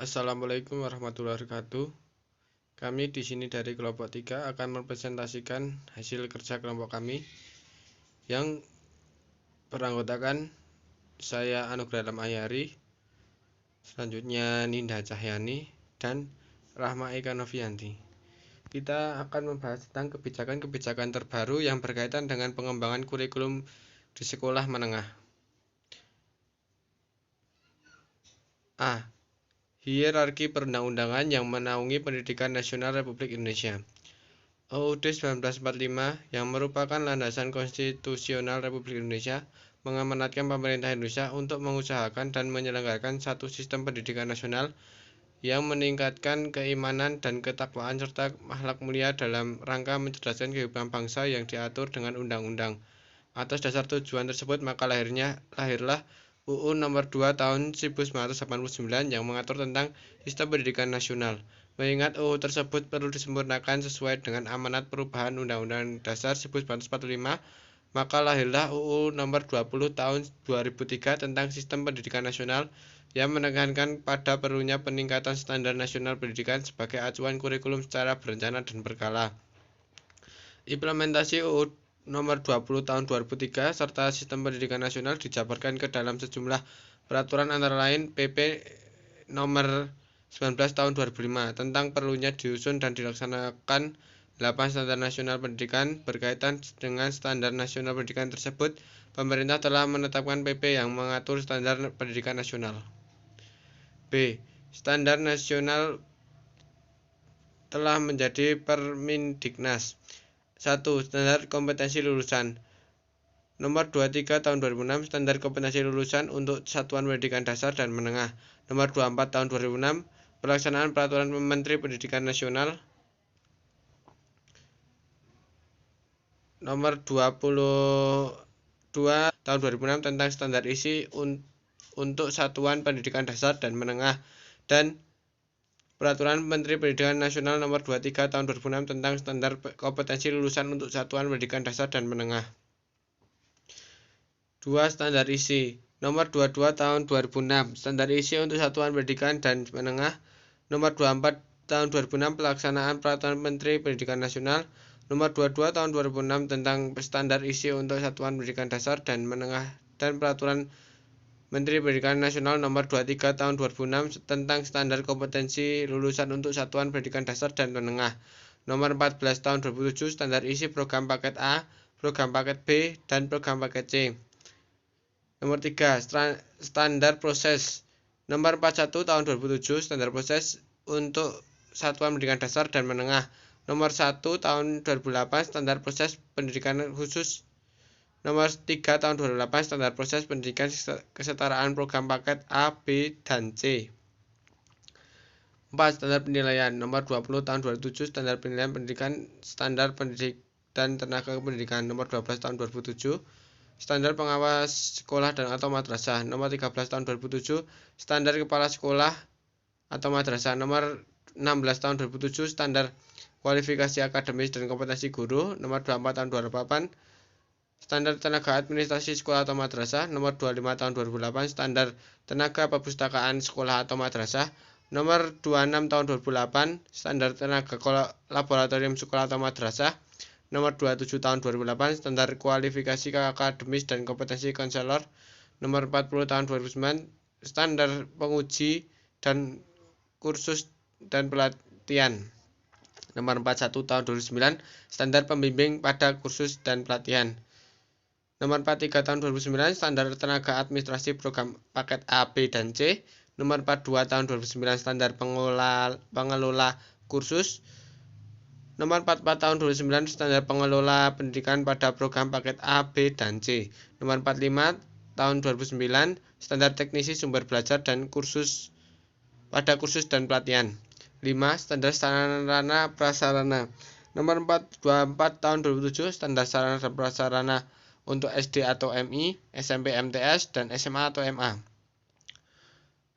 Assalamualaikum warahmatullahi wabarakatuh. Kami di sini dari kelompok 3 akan mempresentasikan hasil kerja kelompok kami yang beranggotakan saya Anugrah Ayari, selanjutnya Ninda Cahyani dan Rahma Eka Novianti. Kita akan membahas tentang kebijakan-kebijakan terbaru yang berkaitan dengan pengembangan kurikulum di sekolah menengah. A. Hierarki perundang-undangan yang menaungi pendidikan nasional Republik Indonesia. UUD 1945 yang merupakan landasan konstitusional Republik Indonesia mengamanatkan pemerintah Indonesia untuk mengusahakan dan menyelenggarakan satu sistem pendidikan nasional yang meningkatkan keimanan dan ketakwaan serta akhlak mulia dalam rangka mencerdaskan kehidupan bangsa yang diatur dengan undang-undang. Atas dasar tujuan tersebut maka lahirlah UU Nomor 2 Tahun 1989 yang mengatur tentang sistem pendidikan nasional. Mengingat UU tersebut perlu disempurnakan sesuai dengan amanat perubahan Undang-Undang Dasar 1945, maka lahirlah UU Nomor 20 Tahun 2003 tentang sistem pendidikan nasional yang menekankan pada perlunya peningkatan standar nasional pendidikan sebagai acuan kurikulum secara berencana dan berkala. Implementasi UU Nomor 20 Tahun 2003 serta Sistem Pendidikan Nasional dijabarkan ke dalam sejumlah peraturan antara lain PP Nomor 19 Tahun 2005 tentang perlunya disusun dan dilaksanakan 8 standar nasional pendidikan. Berkaitan dengan standar nasional pendidikan tersebut, pemerintah telah menetapkan PP yang mengatur standar pendidikan nasional. B. Standar nasional telah menjadi Permendiknas. 1. Standar kompetensi lulusan. Nomor 23 Tahun 2006 Standar kompetensi lulusan untuk satuan pendidikan dasar dan menengah. Nomor 24 Tahun 2006 Pelaksanaan Peraturan Menteri Pendidikan Nasional. Nomor 22 Tahun 2006 tentang standar isi untuk satuan pendidikan dasar dan menengah, dan Peraturan Menteri Pendidikan Nasional Nomor 23 Tahun 2006 tentang standar kompetensi lulusan untuk satuan pendidikan dasar dan menengah. 2. Standar isi. Nomor 22 Tahun 2006 Standar isi untuk satuan pendidikan dan menengah. Nomor 24 Tahun 2006 Pelaksanaan Peraturan Menteri Pendidikan Nasional. Nomor 22 Tahun 2006 tentang standar isi untuk satuan pendidikan dasar dan menengah, dan Peraturan Menteri Pendidikan Nasional Nomor 23 Tahun 2006 tentang standar kompetensi lulusan untuk satuan pendidikan dasar dan menengah. Nomor 14 Tahun 2007 Standar isi program paket A, program paket B, dan program paket C. Nomor 3 Standar proses. Nomor 41 Tahun 2007 Standar proses untuk satuan pendidikan dasar dan menengah. Nomor 1 Tahun 2008 Standar proses pendidikan khusus. Nomor 3 Tahun 2008 Standar proses pendidikan kesetaraan program paket A, B, dan C. 4. Standar penilaian. Nomor 20 Tahun 2007 Standar penilaian pendidikan, standar pendidik dan tenaga pendidikan. Nomor 12 Tahun 2007 Standar pengawas sekolah dan atau madrasah. Nomor 13 Tahun 2007 Standar kepala sekolah atau madrasah. Nomor 16 Tahun 2007 Standar kualifikasi akademis dan kompetensi guru. Nomor 24 Tahun 2008 Standar tenaga administrasi sekolah atau madrasah. Nomor 25 Tahun 2008 Standar tenaga perpustakaan sekolah atau madrasah. Nomor 26 Tahun 2008 Standar tenaga laboratorium sekolah atau madrasah. Nomor 27 Tahun 2008 Standar kualifikasi akademis dan kompetensi konselor. Nomor 40 Tahun 2009 Standar penguji dan kursus dan pelatihan. Nomor 41 Tahun 2009 Standar pembimbing pada kursus dan pelatihan. Nomor 43 Tahun 2009 Standar tenaga administrasi program paket A, B, dan C. Nomor 42 Tahun 2009 Standar pengelola kursus. Nomor 44 Tahun 2009 Standar pengelola pendidikan pada program paket A, B, dan C. Nomor 45 Tahun 2009 Standar teknisi sumber belajar dan kursus pada kursus dan pelatihan. 5. Standar sarana prasarana. Nomor 24 Tahun 2007 Standar sarana dan prasarana untuk SD atau MI, SMP MTS, dan SMA atau MA.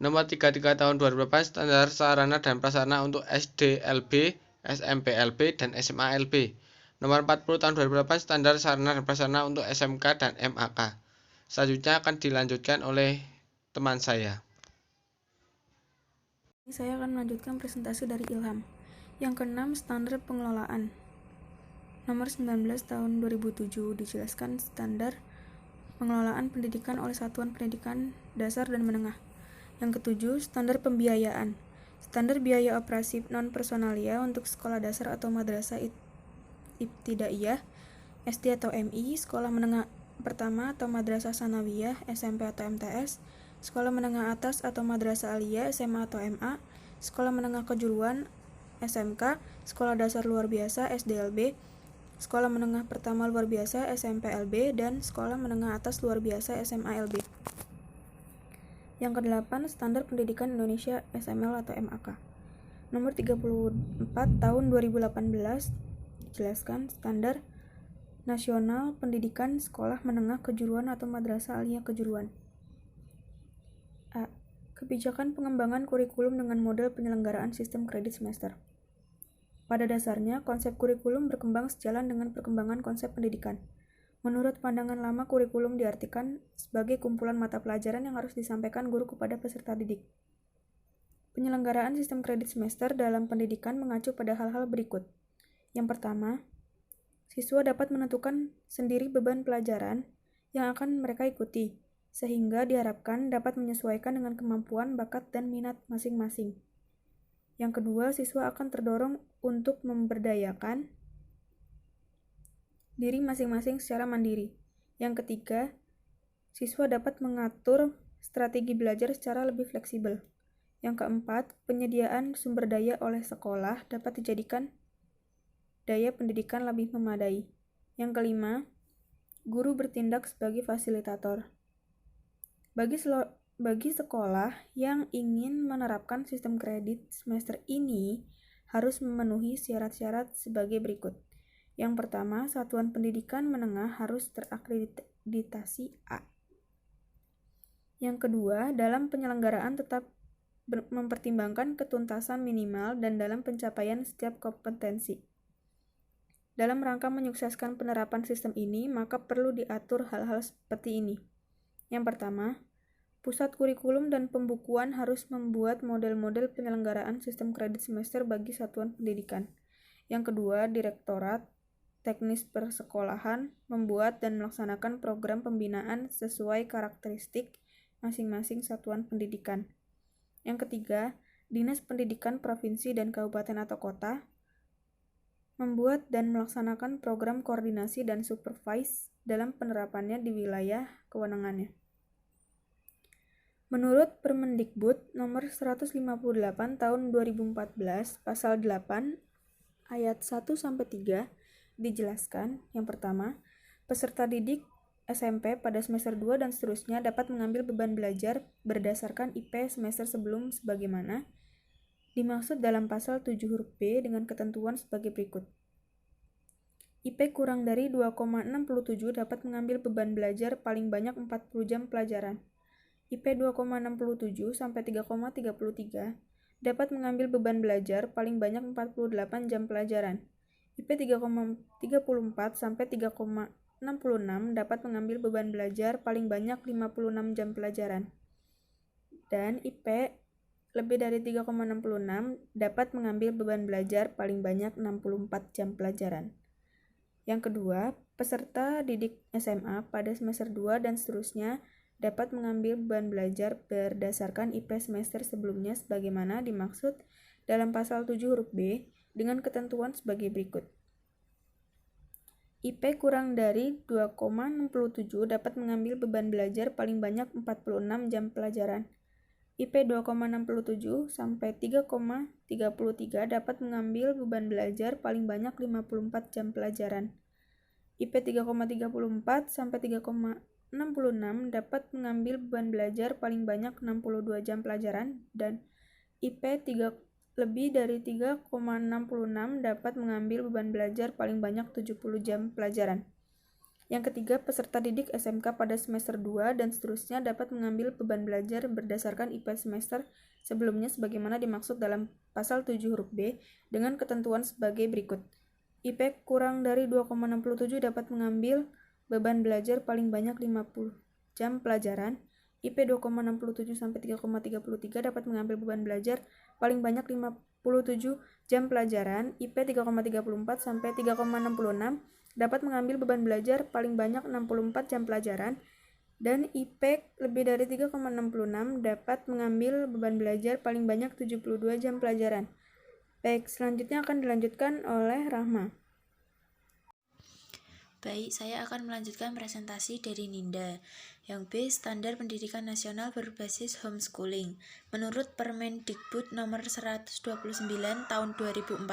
Nomor 33 Tahun 2008 Standar sarana dan prasarana untuk SD LB, SMP LB, dan SMA LB. Nomor 40 Tahun 2008 Standar sarana dan prasarana untuk SMK dan MAK. Selanjutnya akan dilanjutkan oleh teman saya. Saya akan melanjutkan presentasi dari Ilham. Yang keenam, standar pengelolaan. Nomor 19 tahun 2007 dijelaskan standar pengelolaan pendidikan oleh satuan pendidikan dasar dan menengah. Yang ketujuh, standar pembiayaan. Standar biaya operasi non-personalia untuk sekolah dasar atau madrasah ibtidaiyah, SD atau MI, sekolah menengah pertama atau madrasah sanawiyah, SMP atau MTS, sekolah menengah atas atau madrasah aliyah, SMA atau MA, sekolah menengah kejuruan, SMK, sekolah dasar luar biasa, SDLB, sekolah menengah pertama luar biasa, SMPLB, dan sekolah menengah atas luar biasa, SMALB. Yang kedelapan, standar pendidikan Indonesia SML atau MAK. Nomor 34 tahun 2018 jelaskan standar nasional pendidikan sekolah menengah kejuruan atau madrasah aliyah kejuruan. A. Kebijakan pengembangan kurikulum dengan model penyelenggaraan sistem kredit semester. Pada dasarnya, konsep kurikulum berkembang sejalan dengan perkembangan konsep pendidikan. Menurut pandangan lama, kurikulum diartikan sebagai kumpulan mata pelajaran yang harus disampaikan guru kepada peserta didik. Penyelenggaraan sistem kredit semester dalam pendidikan mengacu pada hal-hal berikut. Yang pertama, siswa dapat menentukan sendiri beban pelajaran yang akan mereka ikuti, sehingga diharapkan dapat menyesuaikan dengan kemampuan, bakat, dan minat masing-masing. Yang kedua, siswa akan terdorong untuk memberdayakan diri masing-masing secara mandiri. Yang ketiga, siswa dapat mengatur strategi belajar secara lebih fleksibel. Yang keempat, penyediaan sumber daya oleh sekolah dapat dijadikan daya pendidikan lebih memadai. Yang kelima, guru bertindak sebagai fasilitator. Bagi sekolah yang ingin menerapkan sistem kredit semester ini harus memenuhi syarat-syarat sebagai berikut. Yang pertama, satuan pendidikan menengah harus terakreditasi A. Yang kedua, dalam penyelenggaraan tetap mempertimbangkan ketuntasan minimal dan dalam pencapaian setiap kompetensi. Dalam rangka menyukseskan penerapan sistem ini, maka perlu diatur hal-hal seperti ini. Yang pertama, pusat kurikulum dan pembukuan harus membuat model-model penyelenggaraan sistem kredit semester bagi satuan pendidikan. Yang kedua, Direktorat Teknis Persekolahan membuat dan melaksanakan program pembinaan sesuai karakteristik masing-masing satuan pendidikan. Yang ketiga, Dinas Pendidikan Provinsi dan Kabupaten atau Kota membuat dan melaksanakan program koordinasi dan supervise dalam penerapannya di wilayah kewenangannya. Menurut Permendikbud nomor 158 tahun 2014 pasal 8 ayat 1-3 dijelaskan, yang pertama, peserta didik SMP pada semester 2 dan seterusnya dapat mengambil beban belajar berdasarkan IP semester sebelum sebagaimana dimaksud dalam pasal 7 huruf B dengan ketentuan sebagai berikut. IP kurang dari 2,67 dapat mengambil beban belajar paling banyak 40 jam pelajaran. IP 2,67 sampai 3,33 dapat mengambil beban belajar paling banyak 48 jam pelajaran. IP 3,34 sampai 3,66 dapat mengambil beban belajar paling banyak 56 jam pelajaran. Dan IP lebih dari 3,66 dapat mengambil beban belajar paling banyak 64 jam pelajaran. Yang kedua, peserta didik SMA pada semester 2 dan seterusnya dapat mengambil beban belajar berdasarkan IP semester sebelumnya sebagaimana dimaksud dalam pasal 7 huruf B dengan ketentuan sebagai berikut. IP kurang dari 2,67 dapat mengambil beban belajar paling banyak 46 jam pelajaran. IP 2,67 sampai 3,33 dapat mengambil beban belajar paling banyak 54 jam pelajaran. IP 3,34 sampai 3,66 dapat mengambil beban belajar paling banyak 62 jam pelajaran dan IP 3 lebih dari 3,66 dapat mengambil beban belajar paling banyak 70 jam pelajaran. Yang ketiga, peserta didik SMK pada semester 2 dan seterusnya dapat mengambil beban belajar berdasarkan IP semester sebelumnya sebagaimana dimaksud dalam pasal 7 huruf B dengan ketentuan sebagai berikut. IP kurang dari 2,67 dapat mengambil beban belajar paling banyak 50 jam pelajaran. IP 2,67 sampai 3,33 dapat mengambil beban belajar paling banyak 57 jam pelajaran. IP 3,34 sampai 3,66 dapat mengambil beban belajar paling banyak 64 jam pelajaran. Dan IP lebih dari 3,66 dapat mengambil beban belajar paling banyak 72 jam pelajaran. Baik, selanjutnya akan dilanjutkan oleh Rahma. Baik, saya akan melanjutkan presentasi dari Ninda. Yang B, Standar Pendidikan Nasional Berbasis Homeschooling. Menurut Permendikbud nomor 129 tahun 2014,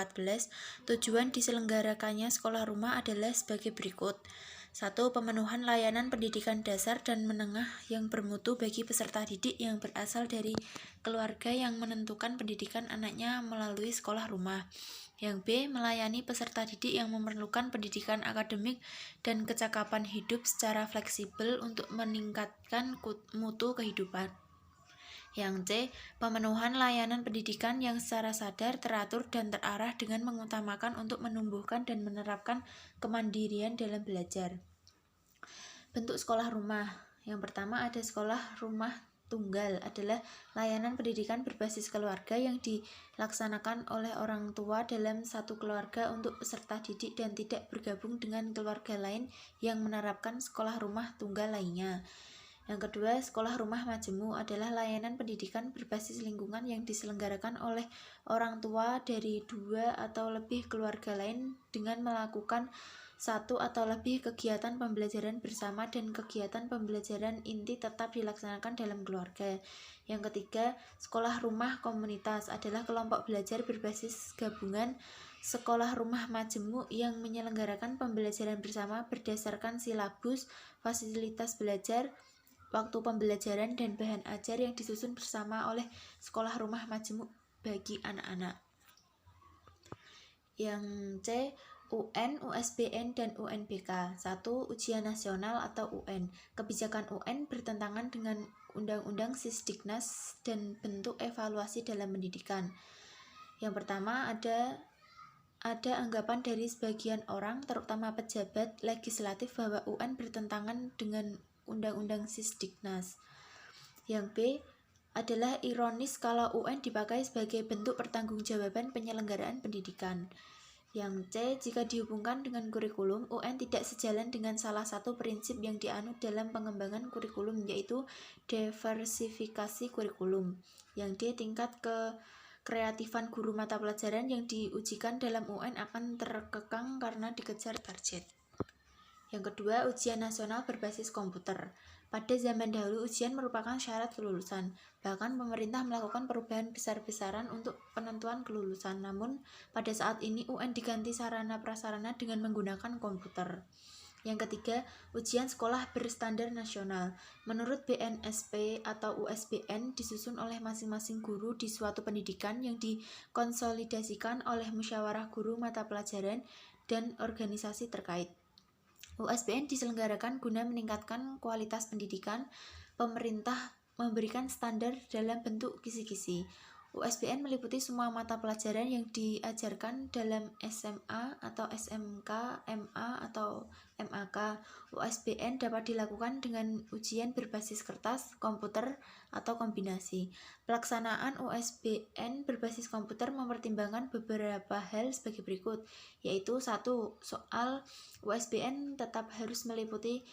tujuan diselenggarakannya sekolah rumah adalah sebagai berikut. 1. Pemenuhan layanan pendidikan dasar dan menengah yang bermutu bagi peserta didik yang berasal dari keluarga yang menentukan pendidikan anaknya melalui sekolah rumah. Yang B. Melayani peserta didik yang memerlukan pendidikan akademik dan kecakapan hidup secara fleksibel untuk meningkatkan mutu kehidupan. Yang C. Pemenuhan layanan pendidikan yang secara sadar, teratur, dan terarah dengan mengutamakan untuk menumbuhkan dan menerapkan kemandirian dalam belajar. Bentuk sekolah rumah. Yang pertama ada sekolah rumah tunggal, adalah layanan pendidikan berbasis keluarga yang dilaksanakan oleh orang tua dalam satu keluarga untuk peserta didik dan tidak bergabung dengan keluarga lain yang menerapkan sekolah rumah tunggal lainnya. Yang kedua, sekolah rumah majemuk adalah layanan pendidikan berbasis lingkungan yang diselenggarakan oleh orang tua dari 2 atau lebih keluarga lain dengan melakukan 1 atau lebih kegiatan pembelajaran bersama dan kegiatan pembelajaran inti tetap dilaksanakan dalam keluarga. Yang ketiga, sekolah rumah komunitas adalah kelompok belajar berbasis gabungan sekolah rumah majemuk yang menyelenggarakan pembelajaran bersama berdasarkan silabus, fasilitas belajar, waktu pembelajaran, dan bahan ajar yang disusun bersama oleh sekolah rumah majemuk bagi anak-anak. Yang C, UN, USBN, dan UNBK. 1. Ujian nasional atau UN. Kebijakan UN bertentangan dengan Undang-Undang Sisdiknas dan bentuk evaluasi dalam pendidikan. Yang pertama ada anggapan dari sebagian orang, terutama pejabat legislatif, bahwa UN bertentangan dengan Undang-Undang Sisdiknas. Yang B adalah ironis kalau UN dipakai sebagai bentuk pertanggungjawaban penyelenggaraan pendidikan. Yang C, jika dihubungkan dengan kurikulum, UN tidak sejalan dengan salah satu prinsip yang dianut dalam pengembangan kurikulum, yaitu diversifikasi kurikulum. Yang D, tingkat kreatifan guru mata pelajaran yang diujikan dalam UN akan terkekang karena dikejar target. Yang kedua, ujian nasional berbasis komputer. Pada zaman dahulu, ujian merupakan syarat kelulusan. Bahkan pemerintah melakukan perubahan besar-besaran untuk penentuan kelulusan. Namun, pada saat ini UN diganti sarana prasarana dengan menggunakan komputer. Yang ketiga, ujian sekolah berstandar nasional. Menurut BNSP atau USBN disusun oleh masing-masing guru di suatu pendidikan yang dikonsolidasikan oleh musyawarah guru mata pelajaran dan organisasi terkait. USBN diselenggarakan guna meningkatkan kualitas pendidikan. Pemerintah memberikan standar dalam bentuk kisi-kisi. USBN meliputi semua mata pelajaran yang diajarkan dalam SMA atau SMK, MA atau MAK. USBN dapat dilakukan dengan ujian berbasis kertas, komputer, atau kombinasi. Pelaksanaan USBN berbasis komputer mempertimbangkan beberapa hal sebagai berikut, yaitu 1. Soal USBN tetap harus meliputi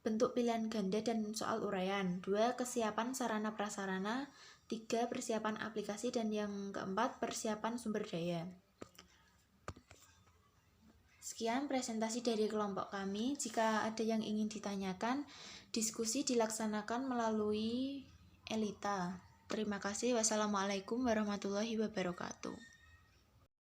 bentuk pilihan ganda dan soal uraian. 2. Kesiapan sarana prasarana. 3. Persiapan aplikasi. Dan yang keempat, persiapan sumber daya. Sekian presentasi dari kelompok kami. Jika ada yang ingin ditanyakan, diskusi dilaksanakan melalui Elita. Terima kasih. Wassalamualaikum warahmatullahi wabarakatuh.